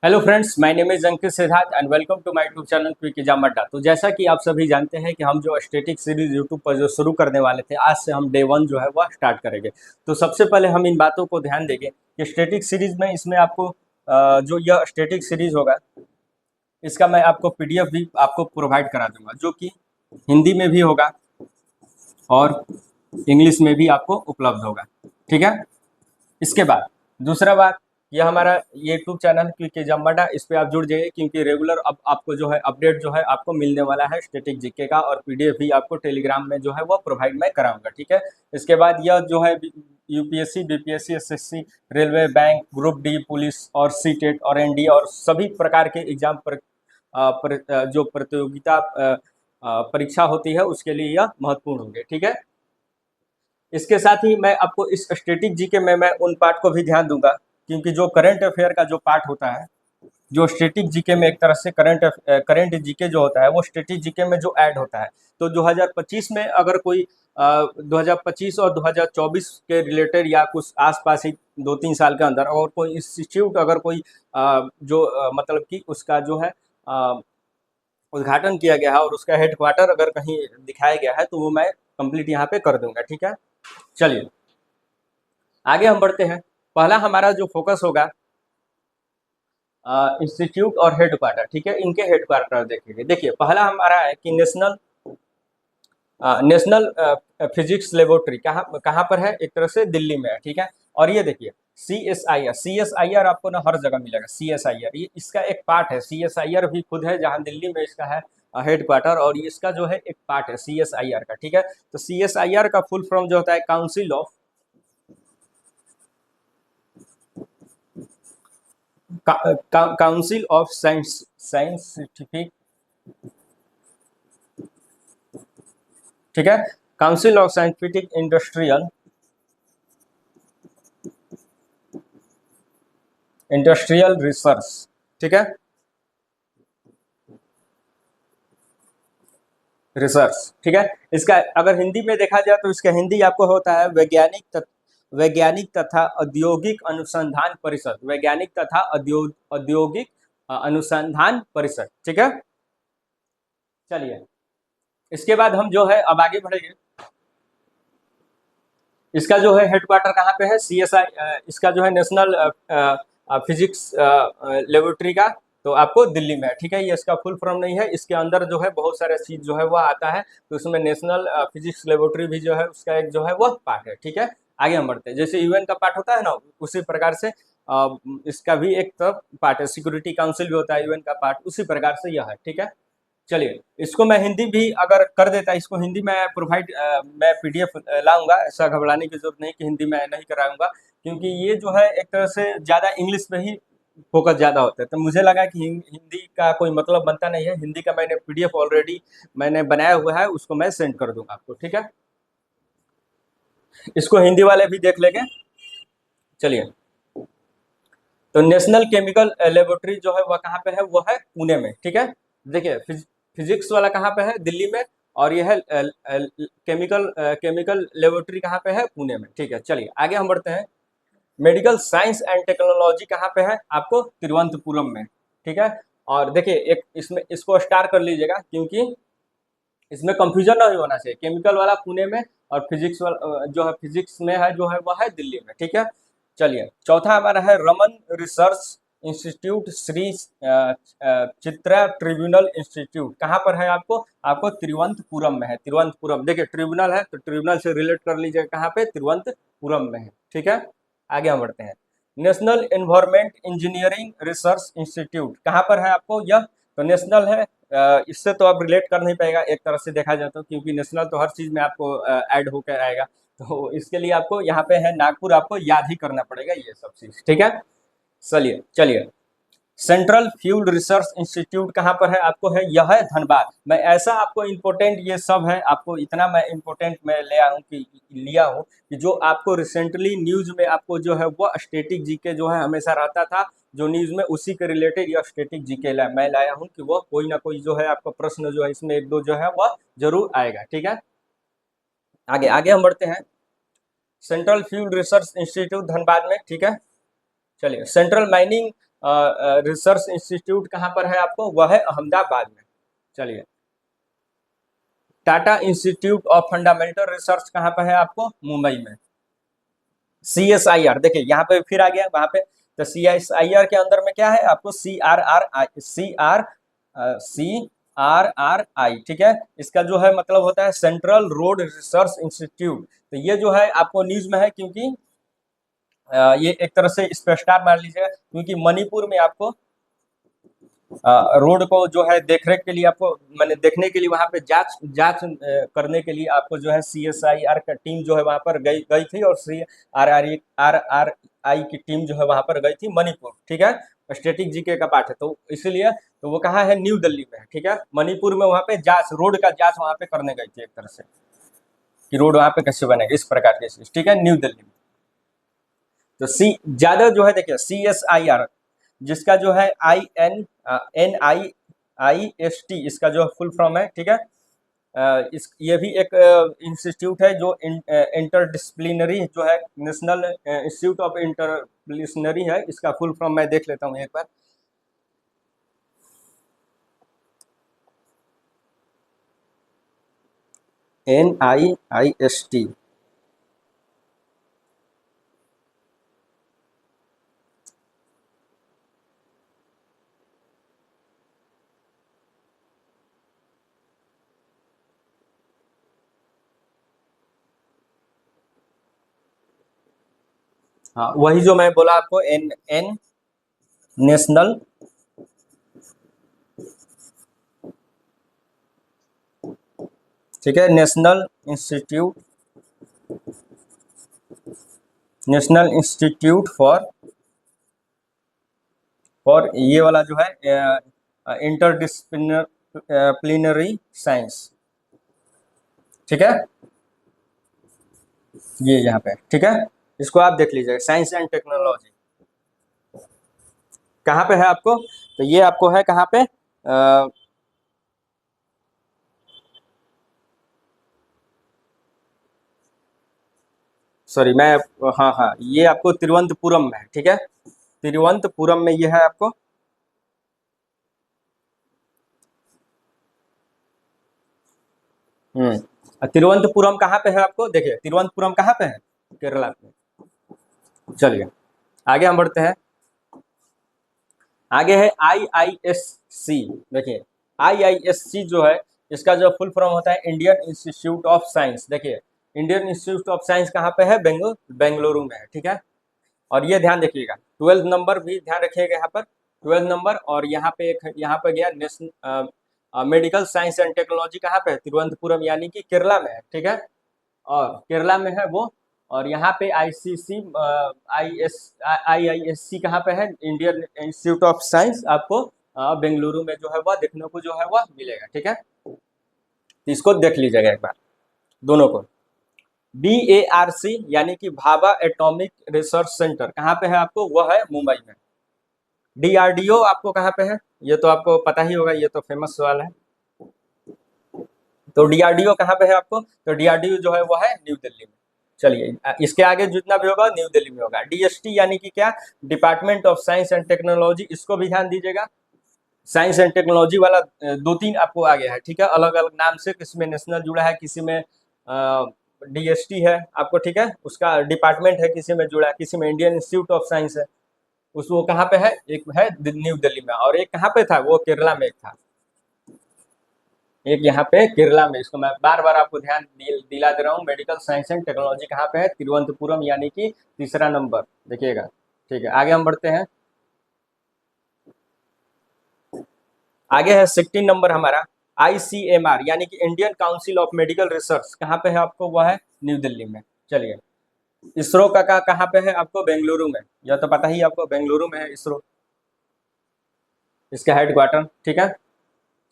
Hello friends, my name is Ankit Siddharth and welcome to my YouTube channel Quick Exam Adda. तो जैसा कि आप सभी जानते हैं कि हम जो स्टैटिक सीरीज यूट्यूब पर जो शुरू करने वाले थे, आज से हम डे 1 जो है वह स्टार्ट करेंगे। तो सबसे पहले हम इन बातों को ध्यान देंगे कि स्टैटिक सीरीज में इसमें आपको जो यह स्टैटिक सीरीज होगा, इसका मैं आपको पीडीएफ भी आपको प्रोवाइड करा दूंगा, जो कि हिंदी में भी होगा और इंग्लिश में भी आपको उपलब्ध होगा। ठीक है। इसके बाद दूसरा बात, यह हमारा ये यूट्यूब चैनल क्विक एग्जाम अड्डा, इस पे आप जुड़ जाइए, क्योंकि रेगुलर अब आपको जो है अपडेट जो है आपको मिलने वाला है स्टैटिक जीके का, और पीडीएफ भी आपको टेलीग्राम में जो है वो प्रोवाइड मैं कराऊंगा। ठीक है। इसके बाद यह जो है UPSC, BPSC, SSC, railway, bank, group D, police और सीटेट और एनडीए और सभी प्रकार के एग्जाम जो प्रतियोगिता परीक्षा होती है उसके लिए यह महत्वपूर्ण होंगे। ठीक है। इसके साथ ही मैं आपको इस स्टैटिक जीके में मैं उन पार्ट को भी ध्यान दूंगा, क्योंकि जो करंट अफेयर का जो पार्ट होता है, जो स्टैटिक जीके में एक तरह से करंट जीके जो होता है वो स्टैटिक जीके में जो ऐड होता है। तो 2025 में अगर कोई 2025 और 2024 के रिलेटेड या कुछ आसपास ही 2-3 साल के अंदर और कोई इंस्टीट्यूट अगर कोई मतलब कि उसका जो है उद्घाटन किया गया है और उसका हेडक्वार्टर अगर कहीं दिखाया गया है, तो वो मैं कंप्लीट यहाँ पे कर दूंगा। ठीक है। चलिए आगे हम बढ़ते हैं। पहला हमारा जो फोकस होगा इंस्टीट्यूट और हेडक्वार्टर। ठीक है। इनके हेडक्वार्टर देखेंगे। देखिए पहला हमारा है कि नेशनल फिजिक्स लेबोरेटरी कहाँ कहाँ पर है, एक तरह से दिल्ली में है। ठीक है। और ये देखिए सी एस आई आर आपको ना हर जगह मिलेगा। CSIR ये इसका एक पार्ट है। CSIR भी खुद है, जहाँ दिल्ली में इसका है हेडक्वार्टर, और इसका जो है एक पार्ट है CSIR का। ठीक है। तो CSIR का फुल फॉर्म जो होता है काउंसिल ऑफ साइंटिफिक। ठीक है। Council of scientific industrial research. ठीक है। रिसर्च। ठीक है। इसका अगर हिंदी में देखा जाए तो इसका हिंदी आपको होता है वैज्ञानिक तथा औद्योगिक अनुसंधान परिषद। वैज्ञानिक तथा औद्योगिक अनुसंधान परिषद। ठीक है। चलिए इसके बाद हम जो है अब आगे बढ़ेंगे। इसका जो है हेडक्वार्टर कहाँ पे है, CSI इसका जो है नेशनल फिजिक्स लेबोरेटरी का, तो आपको दिल्ली में है। ठीक है। ये इसका फुल फॉर्म नहीं है, इसके अंदर जो है बहुत सारे चीज जो है वह आता है, तो उसमें नेशनल फिजिक्स लेबोरेटरी भी जो है उसका एक जो है वह पार्ट है। ठीक है। आगे हम बढ़ते हैं। जैसे यूएन का पार्ट होता है ना, उसी प्रकार से इसका भी एक तरफ पार्ट है। सिक्योरिटी काउंसिल भी होता है यूएन का पार्ट, उसी प्रकार से यह है। ठीक है। चलिए इसको मैं हिंदी भी अगर कर देता, इसको हिंदी में मैं पीडीएफ लाऊंगा। ऐसा घबराने की जरूरत नहीं कि हिंदी में नहीं कराऊंगा, क्योंकि ये जो है एक तरह से ज़्यादा इंग्लिश में ही फोकस ज़्यादा होता है। तो मुझे लगा कि हिंदी का कोई मतलब बनता नहीं है। हिंदी का मैंने पीडीएफ ऑलरेडी मैंने बनाया हुआ है, उसको मैं सेंड कर दूंगा आपको। ठीक है। इसको हिंदी वाले भी देख लेंगे। चलिए, तो नेशनल केमिकल लेबोरेटरी जो है वह कहाँ पे है, वो है पुणे में। ठीक है। देखिए फिजिक्स वाला कहाँ पे है, दिल्ली में, और यह है केमिकल लेबोरेटरी कहाँ पे है, पुणे में। ठीक है। चलिए आगे हम बढ़ते हैं। मेडिकल साइंस एंड टेक्नोलॉजी कहाँ पे है, आपको तिरुवनंतपुरम में। ठीक है। और देखिए एक इसमें इसको स्टार कर लीजिएगा, क्योंकि इसमें कंफ्यूजन नहीं होना चाहिए। केमिकल वाला पुणे में और फिजिक्स वाला जो है फिजिक्स में है जो है वह है दिल्ली में। ठीक है। चलिए चौथा हमारा है Raman research institute Shri Chitra tribunal institute. कहाँ पर है, आपको आपको तिरुवनंतपुरम में है। तिरुवनंतपुरम देखिए ट्रिब्यूनल है, तो ट्रिब्यूनल से रिलेट कर लीजिएगा, कहाँ पे, तिरुवनंतपुरम में है। ठीक है। आगे हम बढ़ते हैं। National environment engineering research institute कहाँ पर है, आपको यह तो नेशनल है। इससे तो आप रिलेट कर नहीं पाएगा एक तरह से देखा जाए तो, क्योंकि नेशनल तो हर चीज़ में आपको ऐड होकर आएगा। तो इसके लिए आपको यहाँ पे है नागपुर, आपको याद ही करना पड़ेगा ये सब चीज़। ठीक है। चलिए चलिए, सेंट्रल फ्यूल रिसर्च इंस्टीट्यूट कहाँ पर है, आपको है यह है धनबाद। मैं ऐसा आपको इम्पोर्टेंट ये सब है, आपको इतना मैं इम्पोर्टेंट मैं ले आया हूँ कि लिया हूँ कि जो आपको रिसेंटली न्यूज में आपको जो है वो स्टैटिक जीके जो है हमेशा रहता था, जो न्यूज में उसी के रिलेटेड यह स्टैटिक जीके मैं लाया हूँ कि वो कोई ना कोई जो है आपका प्रश्न जो है इसमें एक दो जो है वह जरूर आएगा। ठीक है। आगे आगे हम बढ़ते हैं। Central fuel research institute Dhanbad में। ठीक है। चलिए सेंट्रल माइनिंग रिसर्च इंस्टीट्यूट कहाँ पर है आपको, वह है अहमदाबाद में। चलिए, Tata institute of fundamental research कहाँ पर है आपको, मुंबई में। CSIR देखिए यहाँ पे फिर आ गया वहां पे, तो CSIR के अंदर में क्या है आपको, CRRI, ठीक है। इसका जो है मतलब होता है सेंट्रल रोड रिसर्च इंस्टीट्यूट। तो ये जो है आपको न्यूज में है, क्योंकि ये एक तरह से स्पष्टता मान लीजिएगा, क्योंकि मणिपुर में आपको रोड को जो है देखरेख के लिए, आपको मैंने देखने के लिए वहां पे जांच जांच करने के लिए आपको जो है CSIR का टीम जो है वहां पर गई गई थी, और CRRI की टीम जो है वहां पर गई थी मणिपुर, ठीक है। स्टैटिक जीके का पाठ है, तो इसीलिए तो वो कहाँ है, न्यू दिल्ली में है, ठीक है। मणिपुर में वहां पे जांच, रोड का जांच वहां पे करने गई थी एक तरह से, कि रोड वहां पे कैसे बनेगा, इस प्रकार की चीज, ठीक है, न्यू दिल्ली में। तो ज्यादा जो है देखिए CSIR, जिसका जो है NIIST इसका जो फुल फॉर्म है, ठीक है। इस ये भी एक इंस्टीट्यूट है जो इंटरडिसिप्लिनरी जो है, नेशनल इंस्टीट्यूट ऑफ इंटरडिसिप्लिनरी है। इसका फुल फॉर्म मैं देख लेता हूँ एक बार। NIIST, हाँ वही जो मैं बोला आपको, एन नेशनल ठीक है, नेशनल इंस्टीट्यूट फॉर ये वाला जो है इंटरडिसिप्लिनरी साइंस, ठीक है, ये यहाँ पे, ठीक है। इसको आप देख लीजिएगा, साइंस एंड टेक्नोलॉजी कहाँ पे है आपको, तो ये आपको है कहाँ पे, सॉरी मैं, हाँ हाँ, ये आपको तिरुवनंतपुरम में है, ठीक है। तिरुवनंतपुरम में ये है आपको। तिरुवनंतपुरम कहाँ पे है आपको, देखिए तिरुवनंतपुरम कहाँ पे है, केरला में। चलिए आगे हम बढ़ते हैं। आगे है IISC, देखिए IISC जो है, इसका जो फुल फॉर्म होता है इंडियन इंस्टीट्यूट ऑफ साइंस। देखिए इंडियन इंस्टीट्यूट ऑफ साइंस कहाँ पे है, बेंगलुरु में है, ठीक है। और ये ध्यान रखिएगा, 12 नंबर भी ध्यान रखिएगा यहाँ पर, 12 नंबर। और यहाँ पे एक, यहाँ पे गया national medical science and technology कहाँ पे है, तिरुवनंतपुरम, यानी कि केरला में है, ठीक है। और केरला में है वो। और यहाँ पे IISC कहाँ पे है, इंडियन इंस्टीट्यूट ऑफ साइंस, आपको बेंगलुरु में जो है वह देखने को जो है वह मिलेगा, ठीक है। तो इसको देख लीजिएगा एक बार, दोनों को। BARC यानी कि भाभा एटॉमिक रिसर्च सेंटर कहाँ पे है आपको, वह है मुंबई में। DRDO आपको कहाँ पे है, ये तो आपको पता ही होगा, ये तो फेमस सवाल है। तो DRDO कहाँ पे है आपको, तो DRDO जो है वो है न्यू दिल्ली में। चलिए इसके आगे जितना भी होगा न्यू दिल्ली में होगा। DST यानी कि क्या, department of science and technology, इसको भी ध्यान दीजिएगा। साइंस एंड टेक्नोलॉजी वाला 2-3 आपको आ गया है, ठीक है, अलग अलग नाम से, किसी में नेशनल जुड़ा है, किसी में DST है आपको, ठीक है, उसका डिपार्टमेंट है, किसी में जुड़ा है, किसी में इंडियन इंस्टीट्यूट ऑफ साइंस है। वो कहाँ पे है, एक है न्यू दिल्ली में, और एक कहाँ पे था, वो केरला में एक था, एक यहाँ पे केरला में। इसको मैं बार बार आपको ध्यान दिला दे रहा हूँ। मेडिकल साइंस एंड टेक्नोलॉजी कहाँ पे है, तिरुवनंतपुरम, यानी कि तीसरा नंबर, देखिएगा, ठीक है। आगे हम बढ़ते हैं। आगे है 16 नंबर हमारा, ICMR यानी कि Indian council of medical research, कहाँ पे है आपको, वह है न्यू दिल्ली में। चलिए, इसरो का कहाँ पे है आपको, बेंगलुरु में, यह तो पता ही आपको, बेंगलुरु में है इसरो, इसका हेडक्वार्टर, ठीक है।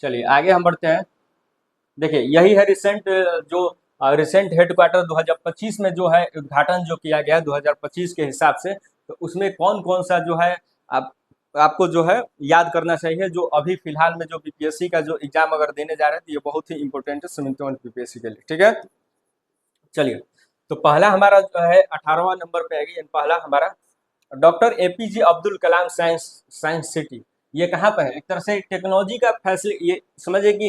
चलिए आगे हम बढ़ते हैं। देखिए यही है रिसेंट, जो रिसेंट हेडक्वार्टर 2025 में जो है उद्घाटन जो किया गया 2025 के हिसाब से, तो उसमें कौन कौन सा जो है आप आपको जो है याद करना चाहिए, जो अभी फिलहाल में जो BPSC का जो एग्जाम अगर देने जा रहे हैं, तो ये बहुत ही इंपॉर्टेंट है 71 BPSC के लिए, ठीक है। चलिए, तो पहला हमारा जो है 18वां नंबर पे आएगी, पहला हमारा doctor APJ Abdul Kalam science science city, ये कहाँ पर है? एक तरह से टेक्नोलॉजी का फैसिलिटी, ये समझिए कि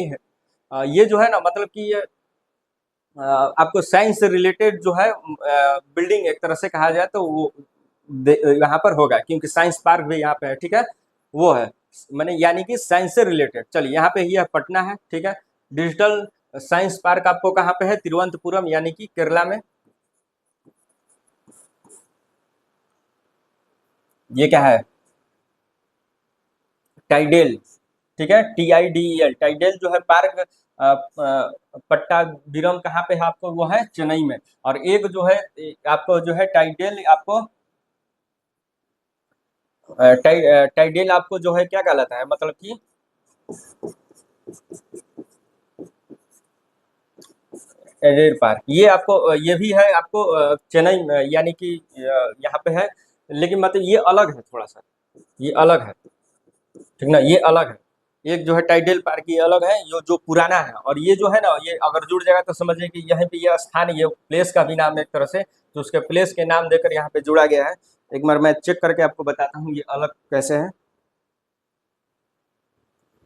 ये जो है ना, मतलब कि ये आपको साइंस से रिलेटेड जो है बिल्डिंग एक तरह से कहा जाए तो वो यहाँ पर होगा, क्योंकि साइंस पार्क भी यहाँ पे है, ठीक है, वो है मैंने, यानी कि साइंस से रिलेटेड। चलिए, यहाँ पे ये पटना है, ठीक है। डिजिटल साइंस पार्क आपको कहाँ पे है? तिरुवनंतपुरम, यानी कि केरला में। ये क्या है? टाइडेल, ठीक है, TIDEL, टाइडेल जो है पार्क पट्टाभिरम कहाँ पे है आपको? वो है चेन्नई में। और एक जो है आपको जो है टाइडेल आपको टाइडेल आपको जो है क्या कहलाता है, मतलब कि एडेड पार्क, ये आपको ये भी है आपको चेन्नई में, यानी कि यहाँ पे है, लेकिन मतलब ये अलग है थोड़ा सा, ये अलग है, ठीक ना, ये अलग है। एक जो है टाइडल पार्क ये अलग है, ये जो पुराना है, और ये जो है ना, ये अगर जुड़ जाएगा तो समझिए कि यहीं पे ये स्थान, ये प्लेस का भी नाम है एक तरह से, तो उसके प्लेस के नाम देकर यहाँ पे जुड़ा गया है। एक बार मैं चेक करके आपको बताता हूँ ये अलग कैसे है।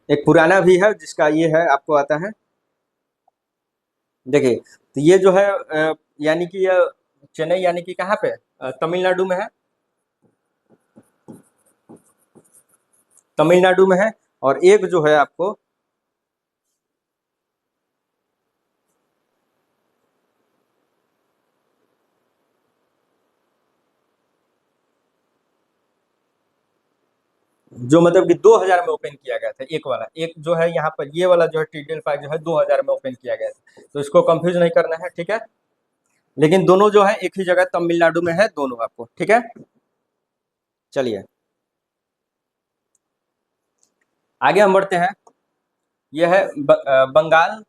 एक पुराना भी है जिसका ये है, आपको आता है, देखिए, तो ये जो है यानी कि ये चेन्नई, यानी कि कहाँ पे? तमिलनाडु में है, तमिलनाडु में है। और एक जो है आपको जो मतलब कि 2000 में ओपन किया गया था, एक वाला, एक जो है यहाँ पर ये वाला जो है टिडल पार्क जो है 2000 में ओपन किया गया था, तो इसको कंफ्यूज नहीं करना है, ठीक है। लेकिन दोनों जो है एक ही जगह तमिलनाडु में है दोनों आपको, ठीक है। चलिए आगे हम बढ़ते हैं। यह है बंगाल,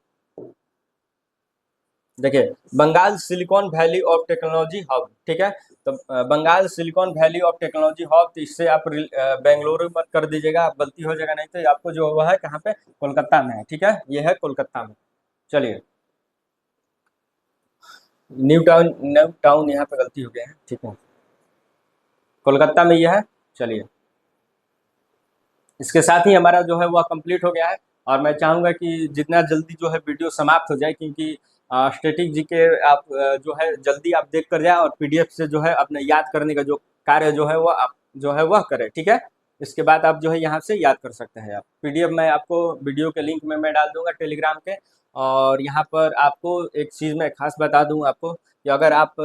देखिए, Bengal Silicon Valley of technology hub, ठीक है। तो Bengal Silicon Valley of technology hub, तो इससे आप बेंगलुरु मत कर दीजिएगा, आप गलती हो जाएगा, नहीं तो आपको जो हुआ है कहाँ पे? कोलकाता में है, ठीक है, ये है कोलकाता में। चलिए, न्यू टाउन यहाँ पे गलती हो गया है, ठीक है, कोलकाता में ये है। चलिए, इसके साथ ही हमारा जो है वह कंप्लीट हो गया है, और मैं चाहूँगा कि जितना जल्दी जो है वीडियो समाप्त हो जाए, क्योंकि स्टैटिक जीके आप जो है जल्दी आप देख कर जाए, और पीडीएफ से जो है अपने याद करने का जो कार्य जो है वह आप जो है वह करें, ठीक है। इसके बाद आप जो है यहाँ से याद कर सकते हैं। आप पीडीएफ मैं आपको वीडियो के लिंक में मैं डाल दूंगा टेलीग्राम के। और यहाँ पर आपको एक चीज़ मैं खास बता दूँ आपको, कि अगर आप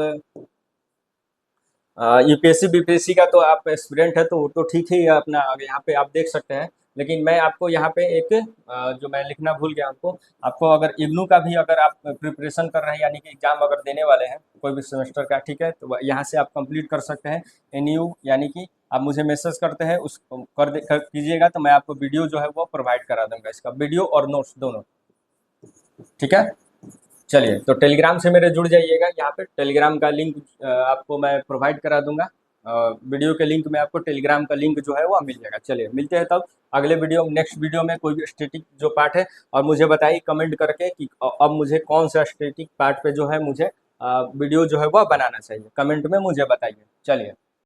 यूपीएससी बीपीएससी का तो आप एस्पिरेंट है, तो वो तो ठीक ही है अपना, यहाँ पे आप देख सकते हैं। लेकिन मैं आपको यहाँ पे एक जो मैं लिखना भूल गया आपको, आपको अगर इग्नू का भी अगर आप प्रिपरेशन कर रहे हैं, यानी कि एग्जाम अगर देने वाले हैं कोई भी सेमेस्टर का, ठीक है, तो यहाँ से आप कंप्लीट कर सकते हैं। एनयू, यानी कि आप मुझे मैसेज करते हैं, उस कीजिएगा, तो मैं आपको वीडियो जो है वो प्रोवाइड करा दूंगा, इसका वीडियो और नोट्स दोनों, ठीक है। चलिए, तो टेलीग्राम से मेरे जुड़ जाइएगा, यहाँ पे टेलीग्राम का लिंक आपको मैं प्रोवाइड करा दूंगा। वीडियो के लिंक में आपको टेलीग्राम का लिंक जो है वो मिल जाएगा। चलिए, मिलते हैं तब अगले वीडियो, नेक्स्ट वीडियो में कोई भी स्टैटिक जो पार्ट है, और मुझे बताइए कमेंट करके कि अब मुझे कौन सा स्टैटिक पार्ट पे जो है मुझे वीडियो जो है वह बनाना चाहिए, कमेंट में मुझे बताइए। चलिए।